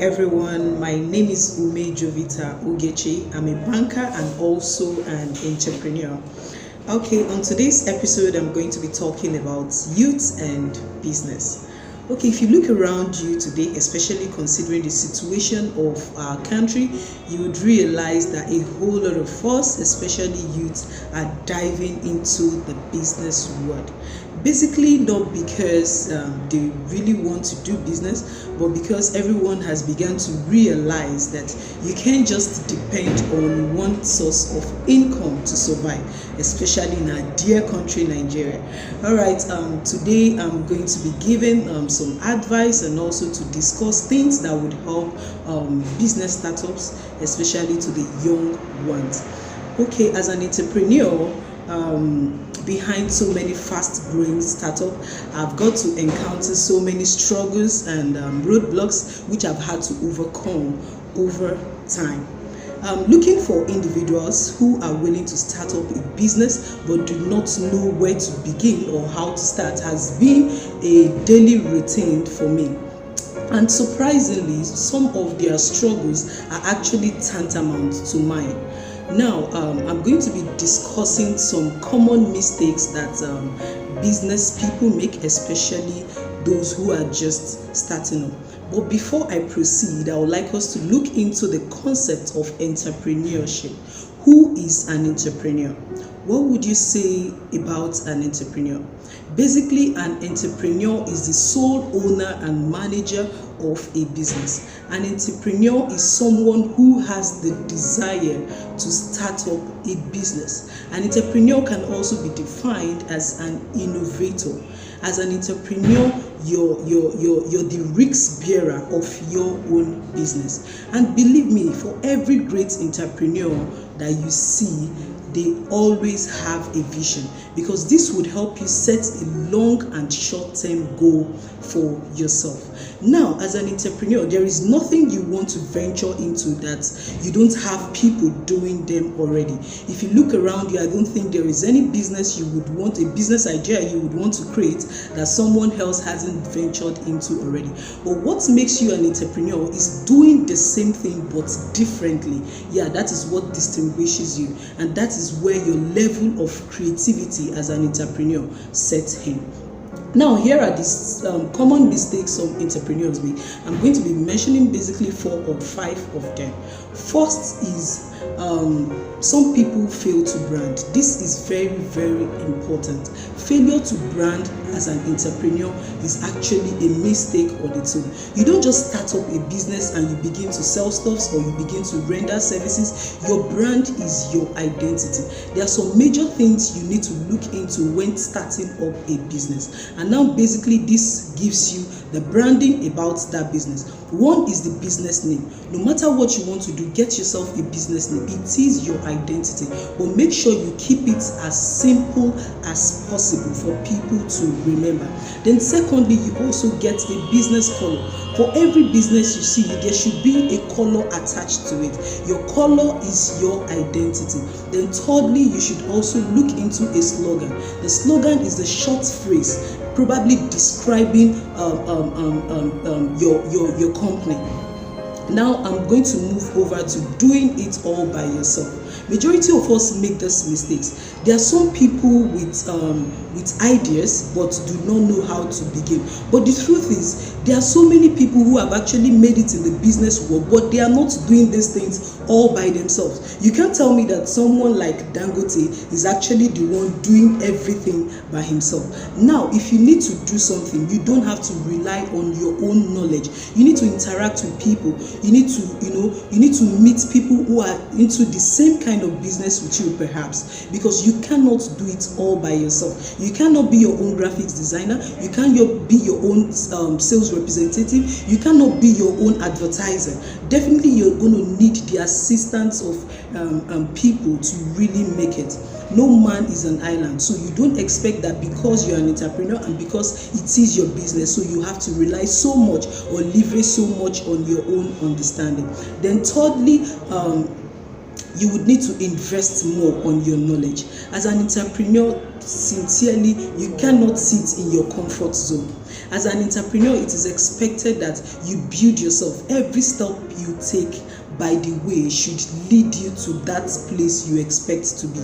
everyone, my name is Umeh Jovita. I'm a banker and also an entrepreneur. Okay, on today's episode, I'm going to be talking about youth and business. Okay, if you look around you today, especially considering the situation of our country, you would realize that a whole lot of us, especially youth, are diving into the business world. Basically, not because they really want to do business, but because everyone has begun to realize that you can't just depend on one source of income to survive, especially in our dear country, Nigeria. All right, today I'm going to be giving some advice and also to discuss things that would help business startups, especially to the young ones. Okay, as an entrepreneur, behind so many fast-growing startups, I've got to encounter so many struggles and roadblocks which I've had to overcome over time. Looking for individuals who are willing to start up a business but do not know where to begin or how to start has been a daily routine for me. And surprisingly, some of their struggles are actually tantamount to mine. Now, I'm going to be discussing some common mistakes that business people make, especially those who are just starting up. But before I proceed, I would like us to look into the concept of entrepreneurship. Who is an entrepreneur? What would you say about an entrepreneur? Basically, an entrepreneur is the sole owner and manager of a business. An entrepreneur is someone who has the desire to start up a business. An entrepreneur can also be defined as an innovator. As an entrepreneur, you're the risk bearer of your own business. And believe me, for every great entrepreneur that you see, they always have a vision, because this would help you set a long and short-term goal for yourself. Now, as an entrepreneur, there is nothing you want to venture into that you don't have people doing them already. If you look around you, I don't think there is any business you would want, a business idea you would want to create that someone else hasn't ventured into already. But what makes you an entrepreneur is doing the same thing but differently. Yeah, that is what distinguishes you, and that is where your level of creativity as an entrepreneur sets in. Now, here are these common mistakes some entrepreneurs make. I'm going to be mentioning basically 4 or 5 of them. First is some people fail to brand. This is very, very important. Failure to brand as an entrepreneur is actually a mistake on its own. You don't just start up a business and you begin to sell stuff or you begin to render services. Your brand is your identity. There are some major things you need to look into when starting up a business. And now basically this gives you the branding about that business. One is the business name. No matter what you want to do, get yourself a business name. It is your identity, but make sure you keep it as simple as possible for people to remember. Then secondly, you also get a business color. For every business you see, there should be a color attached to it. Your color is your identity. Then thirdly, you should also look into a slogan. The slogan is the short phrase probably describing your company. Now I'm going to move over to doing it all by yourself. Majority of us make these mistakes. There are some people with ideas but do not know how to begin. But the truth is, there are so many people who have actually made it in the business world, but they are not doing these things all by themselves. You can't tell me that someone like Dangote is actually the one doing everything by himself. Now, if you need to do something, you don't have to rely on your own knowledge. You need to interact with people. You need to meet people who are into the same kind of business with you, perhaps, because you cannot do it all by yourself. You cannot be your own graphics designer. You cannot be your own sales representative. You cannot be your own advertiser. Definitely, you're going to need the assistance of people to really make it. No man is an island, so you don't expect that because you're an entrepreneur and because it is your business, so you have to rely so much or leverage so much on your own understanding. Then thirdly, you would need to invest more on your knowledge. As an entrepreneur, sincerely, you cannot sit in your comfort zone. As an entrepreneur, it is expected that you build yourself. Every step you take by the way should lead you to that place you expect to be.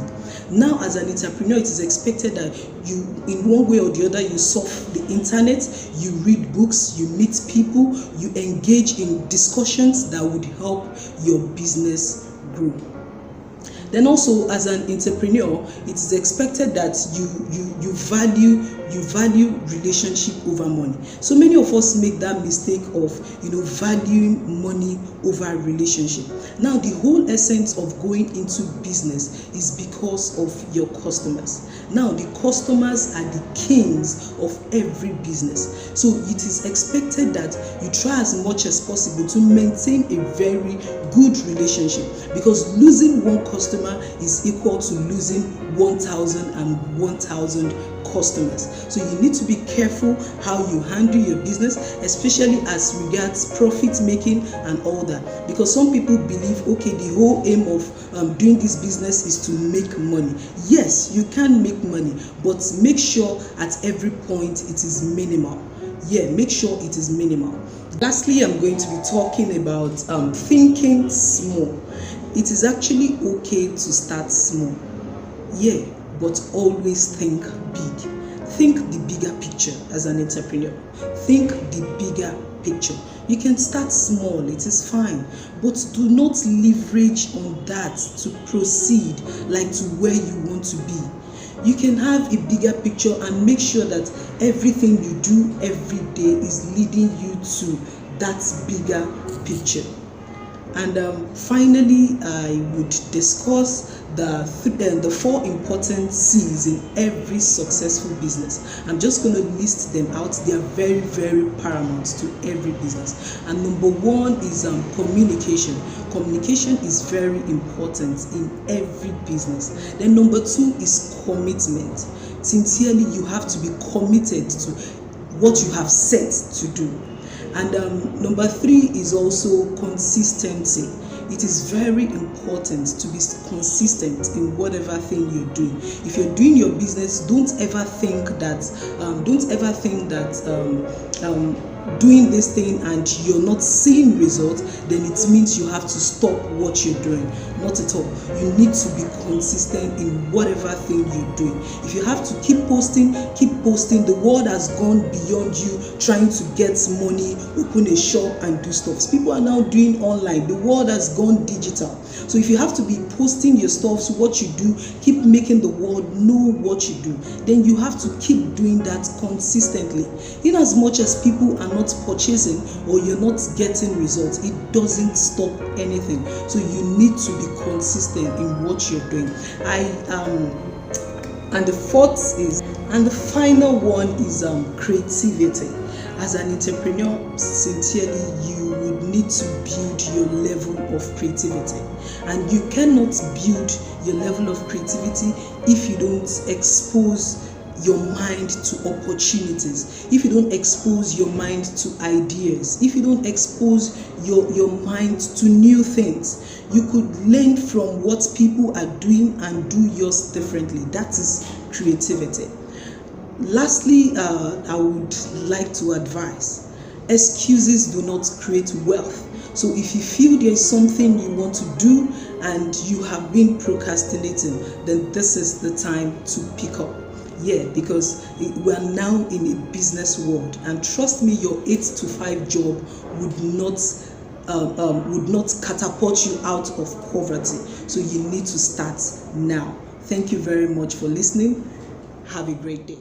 Now, as an entrepreneur, it is expected that you, in one way or the other, you surf the internet, you read books, you meet people, you engage in discussions that would help your business grow. Then also, as an entrepreneur, it is expected that you value relationship over money. So many of us make that mistake of valuing money over relationship. Now, the whole essence of going into business is because of your customers. Now, the customers are the kings of every business. So it is expected that you try as much as possible to maintain a very good relationship, because losing one customer is equal to losing 1,000 customers. So you need to be careful how you handle your business, especially as regards profit making and all that, because some people believe, okay, the whole aim of doing this business is to make money. Yes, you can make money, but make sure at every point it is minimal. Make sure it is minimal. Lastly, I'm going to be talking about thinking small. It is actually okay to start small, but always think big. Think the bigger picture as an entrepreneur. Think the bigger picture. You can start small, it is fine, but do not leverage on that to proceed like to where you want to be. You can have a bigger picture and make sure that everything you do every day is leading you to that bigger picture. And finally, I would discuss the 4 important C's in every successful business. I'm just going to list them out. They are very, very paramount to every business. And number 1 is communication. Communication is very important in every business. Then number 2 is commitment. Sincerely, you have to be committed to what you have set to do. And number 3 is also consistency. It is very important to be consistent in whatever thing you're doing. If you're doing your business, don't ever think that doing this thing and you're not seeing results, then it means you have to stop what you're doing. Not at all. You need to be consistent in whatever thing you're doing. If you have to keep posting. The world has gone beyond you trying to get money, open a shop and do stuff. People are now doing online. The world has gone digital. So if you have to be posting your stuff, so what you do, keep making the world know what you do, then you have to keep doing that consistently. In as much as people are not purchasing or you're not getting results, it doesn't stop anything. So you need to be consistent in what you're doing. And the final one is creativity. As an entrepreneur, sincerely, you would need to build your level of creativity. And you cannot build your level of creativity if you don't expose your mind to opportunities, if you don't expose your mind to ideas, if you don't expose your mind to new things. You could learn from what people are doing and do yours differently. That is creativity. Lastly, I would like to advise, excuses do not create wealth. So if you feel there is something you want to do and you have been procrastinating, then this is the time to pick up. Because we are now in a business world, and trust me, your 8 to 5 job would not catapult you out of poverty. So you need to start now. Thank you very much for listening. Have a great day.